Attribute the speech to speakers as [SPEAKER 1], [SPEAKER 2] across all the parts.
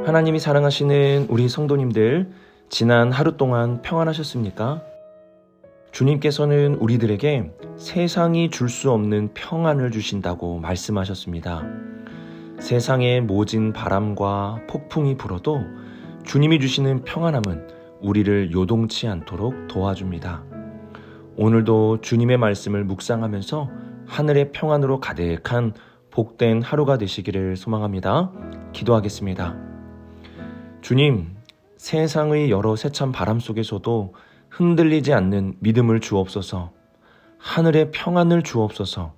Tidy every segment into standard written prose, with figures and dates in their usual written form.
[SPEAKER 1] 하나님이 사랑하시는 우리 성도님들, 지난 하루 동안 평안하셨습니까? 주님께서는 우리들에게 세상이 줄 수 없는 평안을 주신다고 말씀하셨습니다. 세상에 모진 바람과 폭풍이 불어도 주님이 주시는 평안함은 우리를 요동치 않도록 도와줍니다. 오늘도 주님의 말씀을 묵상하면서 하늘의 평안으로 가득한 복된 하루가 되시기를 소망합니다. 기도하겠습니다. 주님, 세상의 여러 세찬 바람 속에서도 흔들리지 않는 믿음을 주옵소서. 하늘의 평안을 주옵소서.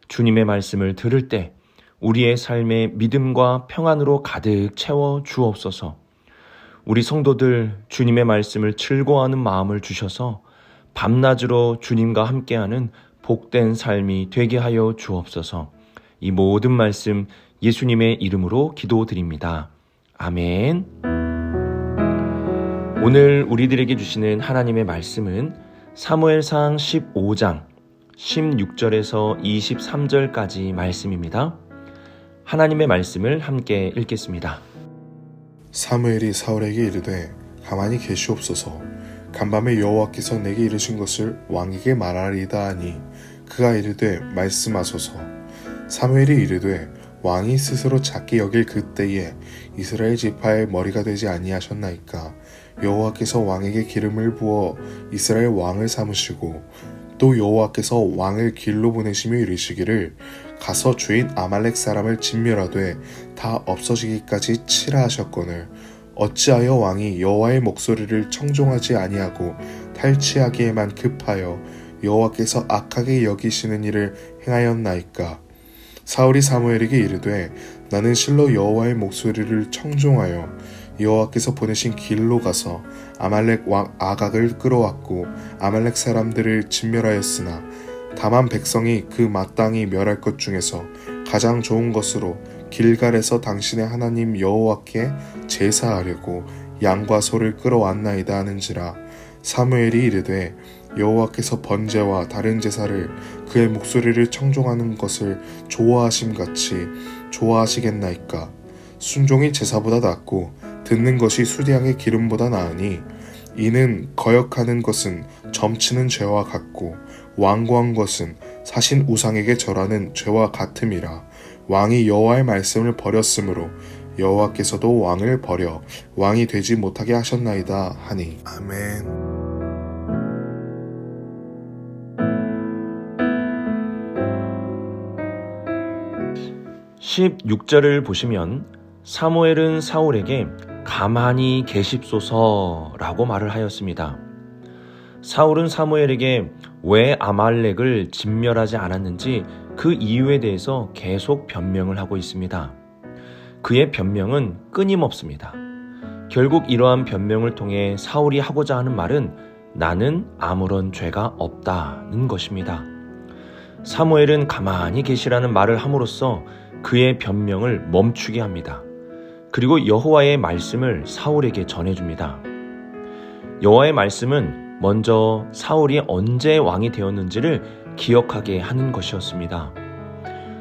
[SPEAKER 1] 주님의 말씀을 들을 때 우리의 삶에 믿음과 평안으로 가득 채워 주옵소서. 우리 성도들 주님의 말씀을 즐거워하는 마음을 주셔서 밤낮으로 주님과 함께하는 복된 삶이 되게 하여 주옵소서. 이 모든 말씀 예수님의 이름으로 기도드립니다. 아멘. 오늘 우리들에게 주시는 하나님의 말씀은 사무엘상 15장 16절에서 23절까지 말씀입니다. 하나님의 말씀을 함께 읽겠습니다.
[SPEAKER 2] 사무엘이 사울에게 이르되 가만히 계시옵소서. 간밤에 여호와께서 내게 이르신 것을 왕에게 말하리이다 하니 그가 이르되 말씀하소서. 사무엘이 이르되 왕이 스스로 작게 여길 그때에 이스라엘 지파의 머리가 되지 아니하셨나이까. 여호와께서 왕에게 기름을 부어 이스라엘 왕을 삼으시고 또 여호와께서 왕을 길로 보내시며 이르시기를 가서 주인 아말렉 사람을 진멸하되 다 없어지기까지 치라 하셨거늘 어찌하여 왕이 여호와의 목소리를 청종하지 아니하고 탈취하기에만 급하여 여호와께서 악하게 여기시는 일을 행하였나이까. 사울이 사무엘에게 이르되 나는 실로 여호와의 목소리를 청종하여 여호와께서 보내신 길로 가서 아말렉 왕 아각을 끌어왔고 아말렉 사람들을 진멸하였으나 다만 백성이 그 마땅히 멸할 것 중에서 가장 좋은 것으로 길갈에서 당신의 하나님 여호와께 제사하려고 양과 소를 끌어왔나이다 하는지라. 사무엘이 이르되 여호와께서 번제와 다른 제사를 그의 목소리를 청종하는 것을 좋아하심같이 좋아하시겠나이까. 순종이 제사보다 낫고 듣는 것이 수량의 기름보다 나으니 이는 거역하는 것은 점치는 죄와 같고 완고한 것은 사신 우상에게 절하는 죄와 같음이라. 왕이 여호와의 말씀을 버렸으므로 여호와께서도 왕을 버려 왕이 되지 못하게 하셨나이다 하니. 아멘.
[SPEAKER 1] 16절을 보시면 사무엘은 사울에게 가만히 계십소서라고 말을 하였습니다. 사울은 사무엘에게 왜 아말렉을 진멸하지 않았는지 그 이유에 대해서 계속 변명을 하고 있습니다. 그의 변명은 끊임없습니다. 결국 이러한 변명을 통해 사울이 하고자 하는 말은 나는 아무런 죄가 없다는 것입니다. 사무엘은 가만히 계시라는 말을 함으로써 그의 변명을 멈추게 합니다. 그리고 여호와의 말씀을 사울에게 전해줍니다. 여호와의 말씀은 먼저 사울이 언제 왕이 되었는지를 기억하게 하는 것이었습니다.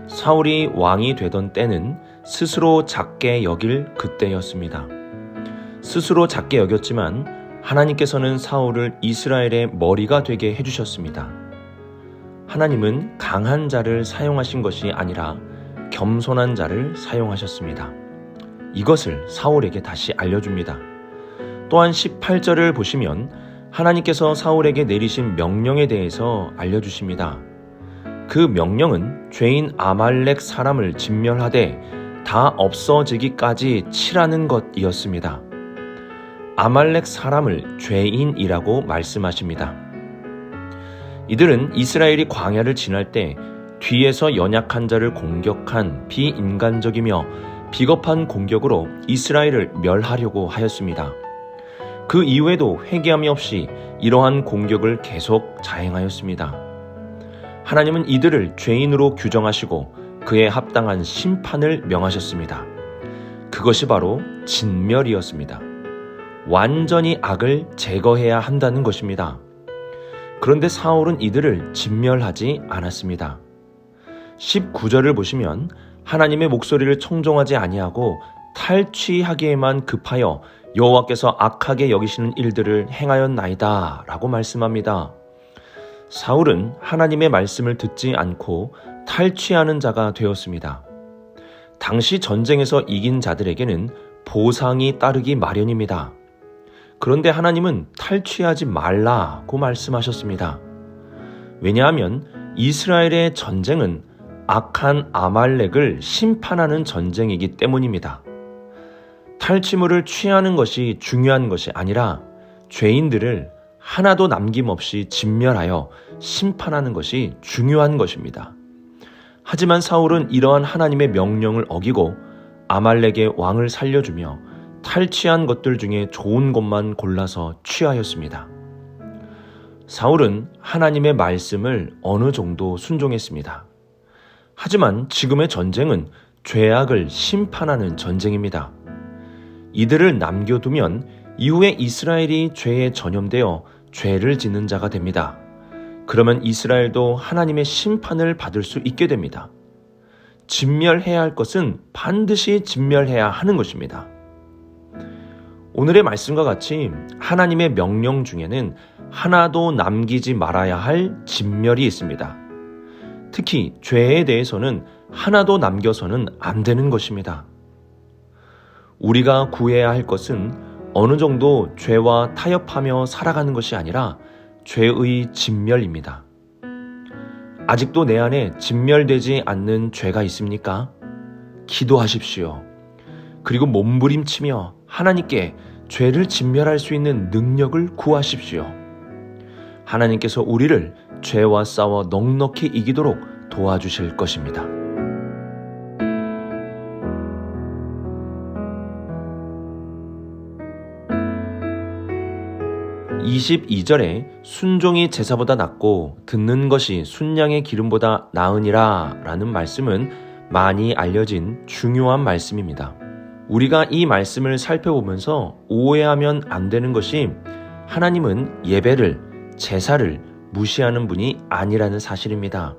[SPEAKER 1] 사울이 왕이 되던 때는 스스로 작게 여길 그때였습니다. 스스로 작게 여겼지만 하나님께서는 사울을 이스라엘의 머리가 되게 해주셨습니다. 하나님은 강한 자를 사용하신 것이 아니라 겸손한 자를 사용하셨습니다. 이것을 사울에게 다시 알려줍니다. 또한 18절을 보시면 하나님께서 사울에게 내리신 명령에 대해서 알려주십니다. 그 명령은 죄인 아말렉 사람을 진멸하되 다 없어지기까지 치라는 것이었습니다. 아말렉 사람을 죄인이라고 말씀하십니다. 이들은 이스라엘이 광야를 지날 때 뒤에서 연약한 자를 공격한 비인간적이며 비겁한 공격으로 이스라엘을 멸하려고 하였습니다. 그 이후에도 회개함이 없이 이러한 공격을 계속 자행하였습니다. 하나님은 이들을 죄인으로 규정하시고 그에 합당한 심판을 명하셨습니다. 그것이 바로 진멸이었습니다. 완전히 악을 제거해야 한다는 것입니다. 그런데 사울은 이들을 진멸하지 않았습니다. 19절을 보시면 하나님의 목소리를 청종하지 아니하고 탈취하기에만 급하여 여호와께서 악하게 여기시는 일들을 행하였나이다 라고 말씀합니다. 사울은 하나님의 말씀을 듣지 않고 탈취하는 자가 되었습니다. 당시 전쟁에서 이긴 자들에게는 보상이 따르기 마련입니다. 그런데 하나님은 탈취하지 말라고 말씀하셨습니다. 왜냐하면 이스라엘의 전쟁은 악한 아말렉을 심판하는 전쟁이기 때문입니다. 탈취물을 취하는 것이 중요한 것이 아니라 죄인들을 하나도 남김없이 진멸하여 심판하는 것이 중요한 것입니다. 하지만 사울은 이러한 하나님의 명령을 어기고 아말렉의 왕을 살려주며 탈취한 것들 중에 좋은 것만 골라서 취하였습니다. 사울은 하나님의 말씀을 어느 정도 순종했습니다. 하지만 지금의 전쟁은 죄악을 심판하는 전쟁입니다. 이들을 남겨두면 이후에 이스라엘이 죄에 전염되어 죄를 짓는 자가 됩니다. 그러면 이스라엘도 하나님의 심판을 받을 수 있게 됩니다. 진멸해야 할 것은 반드시 진멸해야 하는 것입니다. 오늘의 말씀과 같이 하나님의 명령 중에는 하나도 남기지 말아야 할 진멸이 있습니다. 특히 죄에 대해서는 하나도 남겨서는 안 되는 것입니다. 우리가 구해야 할 것은 어느 정도 죄와 타협하며 살아가는 것이 아니라 죄의 진멸입니다. 아직도 내 안에 진멸되지 않는 죄가 있습니까? 기도하십시오. 그리고 몸부림치며 하나님께 죄를 진멸할 수 있는 능력을 구하십시오. 하나님께서 우리를 죄와 싸워 넉넉히 이기도록 도와주실 것입니다. 22절에 순종이 제사보다 낫고 듣는 것이 순양의 기름보다 나으니라 라는 말씀은 많이 알려진 중요한 말씀입니다. 우리가 이 말씀을 살펴보면서 오해하면 안 되는 것이 하나님은 예배를, 제사를 무시하는 분이 아니라는 사실입니다.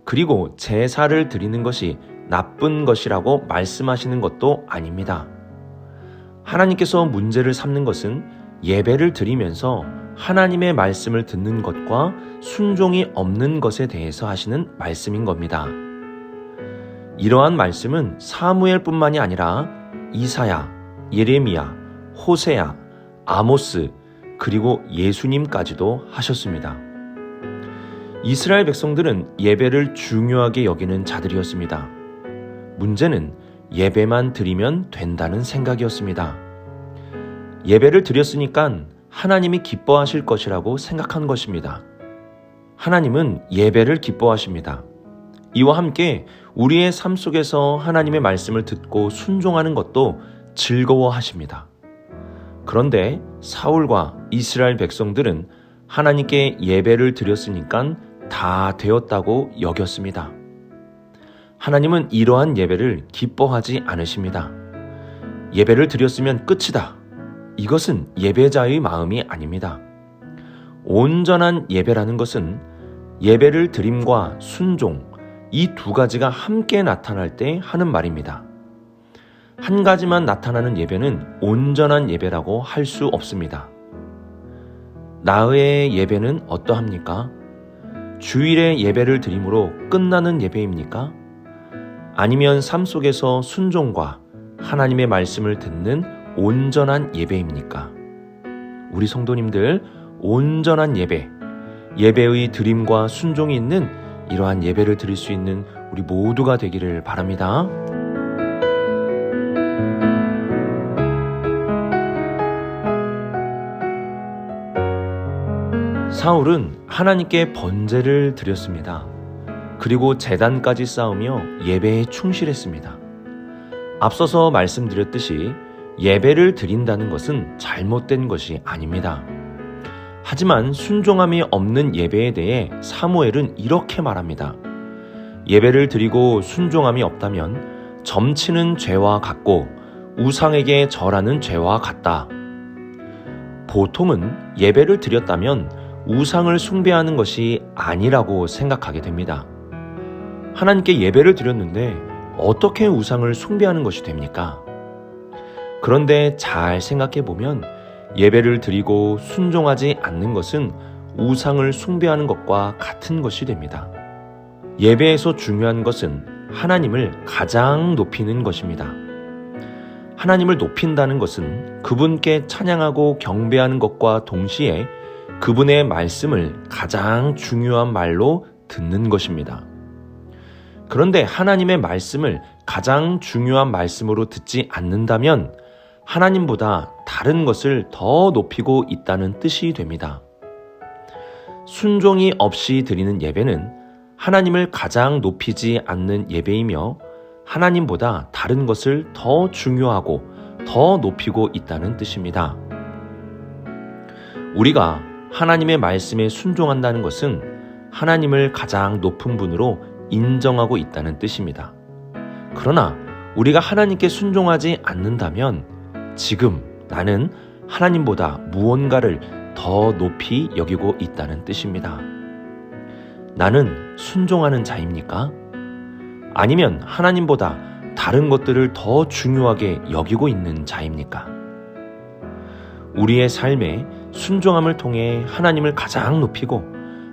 [SPEAKER 1] 그리고 제사를 드리는 것이 나쁜 것이라고 말씀하시는 것도 아닙니다. 하나님께서 문제를 삼는 것은 예배를 드리면서 하나님의 말씀을 듣는 것과 순종이 없는 것에 대해서 하시는 말씀인 겁니다. 이러한 말씀은 사무엘뿐만이 아니라 이사야, 예레미야, 호세야, 아모스, 그리고 예수님까지도 하셨습니다. 이스라엘 백성들은 예배를 중요하게 여기는 자들이었습니다. 문제는 예배만 드리면 된다는 생각이었습니다. 예배를 드렸으니까 하나님이 기뻐하실 것이라고 생각한 것입니다. 하나님은 예배를 기뻐하십니다. 이와 함께 우리의 삶 속에서 하나님의 말씀을 듣고 순종하는 것도 즐거워하십니다. 그런데 사울과 이스라엘 백성들은 하나님께 예배를 드렸으니까 다 되었다고 여겼습니다. 하나님은 이러한 예배를 기뻐하지 않으십니다. 예배를 드렸으면 끝이다. 이것은 예배자의 마음이 아닙니다. 온전한 예배라는 것은 예배를 드림과 순종, 이 두 가지가 함께 나타날 때 하는 말입니다. 한 가지만 나타나는 예배는 온전한 예배라고 할 수 없습니다. 나의 예배는 어떠합니까? 주일에 예배를 드림으로 끝나는 예배입니까? 아니면 삶 속에서 순종과 하나님의 말씀을 듣는 온전한 예배입니까? 우리 성도님들, 온전한 예배, 예배의 드림과 순종이 있는 이러한 예배를 드릴 수 있는 우리 모두가 되기를 바랍니다. 사울은 하나님께 번제를 드렸습니다. 그리고 제단까지 쌓으며 예배에 충실했습니다. 앞서서 말씀드렸듯이 예배를 드린다는 것은 잘못된 것이 아닙니다. 하지만 순종함이 없는 예배에 대해 사무엘은 이렇게 말합니다. 예배를 드리고 순종함이 없다면 점치는 죄와 같고 우상에게 절하는 죄와 같다. 보통은 예배를 드렸다면 우상을 숭배하는 것이 아니라고 생각하게 됩니다. 하나님께 예배를 드렸는데 어떻게 우상을 숭배하는 것이 됩니까? 그런데 잘 생각해 보면 예배를 드리고 순종하지 않는 것은 우상을 숭배하는 것과 같은 것이 됩니다. 예배에서 중요한 것은 하나님을 가장 높이는 것입니다. 하나님을 높인다는 것은 그분께 찬양하고 경배하는 것과 동시에 그분의 말씀을 가장 중요한 말로 듣는 것입니다. 그런데 하나님의 말씀을 가장 중요한 말씀으로 듣지 않는다면 하나님보다 다른 것을 더 높이고 있다는 뜻이 됩니다. 순종이 없이 드리는 예배는 하나님을 가장 높이지 않는 예배이며 하나님보다 다른 것을 더 중요하고 더 높이고 있다는 뜻입니다. 우리가 하나님의 말씀에 순종한다는 것은 하나님을 가장 높은 분으로 인정하고 있다는 뜻입니다. 그러나 우리가 하나님께 순종하지 않는다면 지금 나는 하나님보다 무언가를 더 높이 여기고 있다는 뜻입니다. 나는 순종하는 자입니까? 아니면 하나님보다 다른 것들을 더 중요하게 여기고 있는 자입니까? 우리의 삶에 순종함을 통해 하나님을 가장 높이고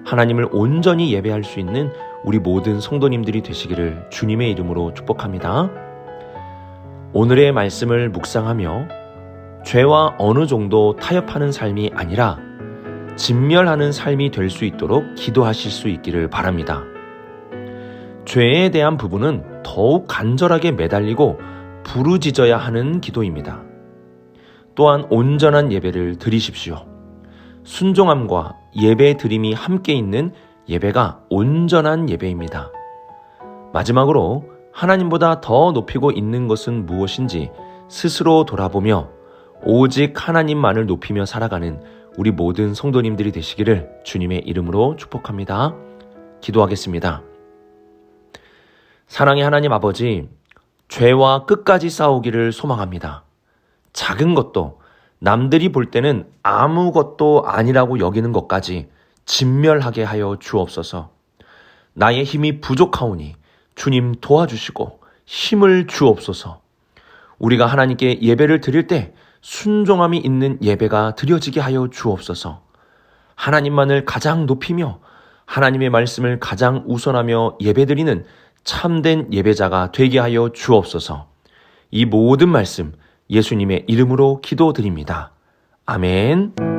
[SPEAKER 1] 하나님을 온전히 예배할 수 있는 우리 모든 성도님들이 되시기를 주님의 이름으로 축복합니다. 오늘의 말씀을 묵상하며 죄와 어느 정도 타협하는 삶이 아니라 진멸하는 삶이 될 수 있도록 기도하실 수 있기를 바랍니다. 죄에 대한 부분은 더욱 간절하게 매달리고 부르짖어야 하는 기도입니다. 또한 온전한 예배를 드리십시오. 순종함과 예배 드림이 함께 있는 예배가 온전한 예배입니다. 마지막으로 하나님보다 더 높이고 있는 것은 무엇인지 스스로 돌아보며 오직 하나님만을 높이며 살아가는 우리 모든 성도님들이 되시기를 주님의 이름으로 축복합니다. 기도하겠습니다. 사랑의 하나님 아버지, 죄와 끝까지 싸우기를 소망합니다. 작은 것도 남들이 볼 때는 아무것도 아니라고 여기는 것까지 진멸하게 하여 주옵소서. 나의 힘이 부족하오니 주님 도와주시고 힘을 주옵소서. 우리가 하나님께 예배를 드릴 때 순종함이 있는 예배가 드려지게 하여 주옵소서. 하나님만을 가장 높이며 하나님의 말씀을 가장 우선하며 예배드리는 참된 예배자가 되게 하여 주옵소서. 이 모든 말씀 예수님의 이름으로 기도드립니다. 아멘.